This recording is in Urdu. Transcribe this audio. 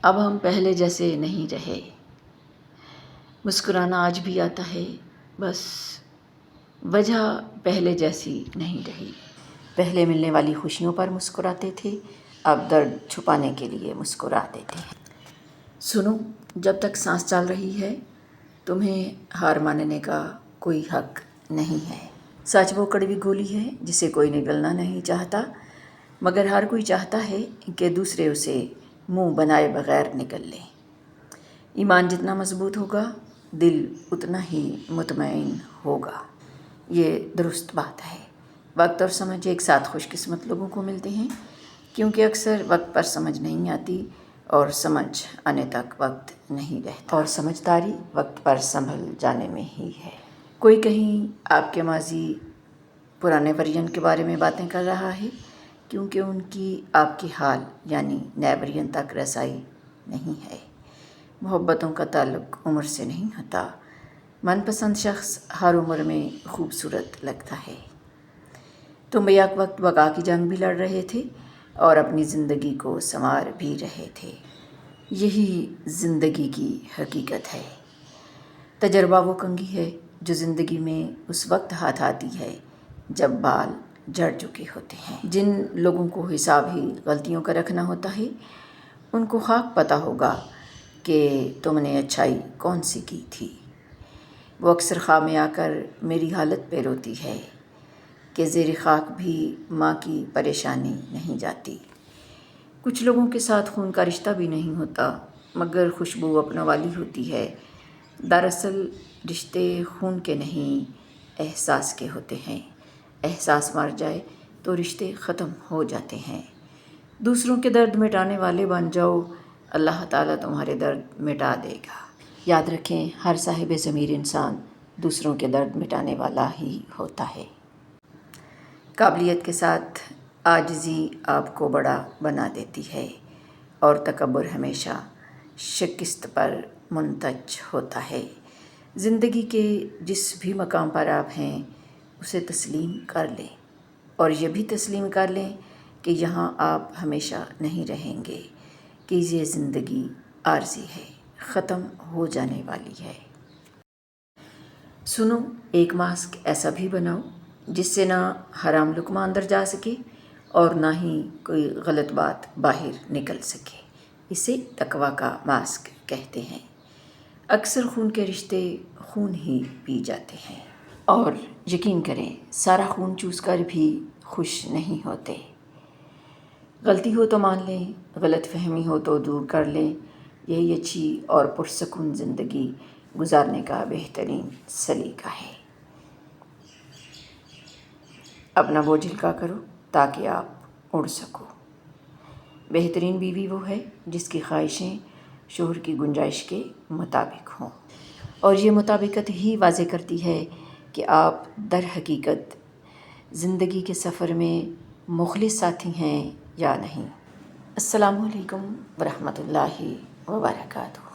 اب ہم پہلے جیسے نہیں رہے، مسکرانا آج بھی آتا ہے، بس وجہ پہلے جیسی نہیں رہی۔ پہلے ملنے والی خوشیوں پر مسکراتے تھے، اب درد چھپانے کے لیے مسکراتے تھے۔ سنو، جب تک سانس چل رہی ہے تمہیں ہار ماننے کا کوئی حق نہیں ہے۔ سچ وہ کڑوی گولی ہے جسے کوئی نگلنا نہیں چاہتا، مگر ہر کوئی چاہتا ہے کہ دوسرے اسے منہ بنائے بغیر نگل لیں۔ ایمان جتنا مضبوط ہوگا، دل اتنا ہی مطمئن ہوگا۔ یہ درست بات ہے۔ وقت اور سمجھ ایک ساتھ خوش قسمت لوگوں کو ملتے ہیں، کیونکہ اکثر وقت پر سمجھ نہیں آتی اور سمجھ آنے تک وقت نہیں رہتا، اور سمجھداری وقت پر سنبھل جانے میں ہی ہے۔ کوئی کہیں آپ کے ماضی پرانے ورژن کے بارے میں باتیں کر رہا ہے، کیونکہ ان کی آپ کے حال یعنی نئے ورژن تک رسائی نہیں ہے۔ محبتوں کا تعلق عمر سے نہیں ہوتا۔ من پسند شخص ہر عمر میں خوبصورت لگتا ہے۔ تم بیک وقت بقا کی جنگ بھی لڑ رہے تھے اور اپنی زندگی کو سنوار بھی رہے تھے۔ یہی زندگی کی حقیقت ہے۔ تجربہ وہ کنگھی ہے جو زندگی میں اس وقت ہاتھ آتی ہے جب بال جھڑ چکے ہوتے ہیں۔ جن لوگوں کو حساب ہی غلطیوں کا رکھنا ہوتا ہے، ان کو خاک پتہ ہوگا کہ تم نے اچھائی کون سی کی تھی۔ وہ اکثر خواب میں آ کر میری حالت پہ روتی ہے کہ زیر خاک بھی ماں کی پریشانی نہیں جاتی۔ کچھ لوگوں کے ساتھ خون کا رشتہ بھی نہیں ہوتا، مگر خوشبو اپنوں والی ہوتی ہے۔ دراصل رشتے خون کے نہیں، احساس کے ہوتے ہیں۔ احساس مر جائے تو رشتے ختم ہو جاتے ہیں۔ دوسروں کے درد مٹانے والے بن جاؤ، اللہ تعالیٰ تمہارے درد مٹا دے گا۔ یاد رکھیں، ہر صاحب ضمیر انسان دوسروں کے درد مٹانے والا ہی ہوتا ہے۔ قابلیت کے ساتھ عاجزی آپ کو بڑا بنا دیتی ہے، اور تکبر ہمیشہ شکست پر منتج ہوتا ہے۔ زندگی کے جس بھی مقام پر آپ ہیں اسے تسلیم کر لیں، اور یہ بھی تسلیم کر لیں کہ یہاں آپ ہمیشہ نہیں رہیں گے، کہ یہ زندگی عارضی ہے، ختم ہو جانے والی ہے۔ سنو، ایک ماسک ایسا بھی بناؤ جس سے نہ حرام لقمہ اندر جا سکے اور نہ ہی کوئی غلط بات باہر نکل سکے۔ اسے تقویٰ کا ماسک کہتے ہیں۔ اکثر خون کے رشتے خون ہی پی جاتے ہیں، اور یقین کریں سارا خون چوس کر بھی خوش نہیں ہوتے۔ غلطی ہو تو مان لیں، غلط فہمی ہو تو دور کر لیں، یہی اچھی اور پرسکون زندگی گزارنے کا بہترین سلیقہ ہے۔ اپنا بوجھ ہلکا کرو تاکہ آپ اڑ سکو۔ بہترین بیوی وہ ہے جس کی خواہشیں شوہر کی گنجائش کے مطابق ہوں، اور یہ مطابقت ہی واضح کرتی ہے کہ آپ در حقیقت زندگی کے سفر میں مخلص ساتھی ہیں یا نہیں۔ السلام علیکم ورحمۃ اللہ وبرکاتہ۔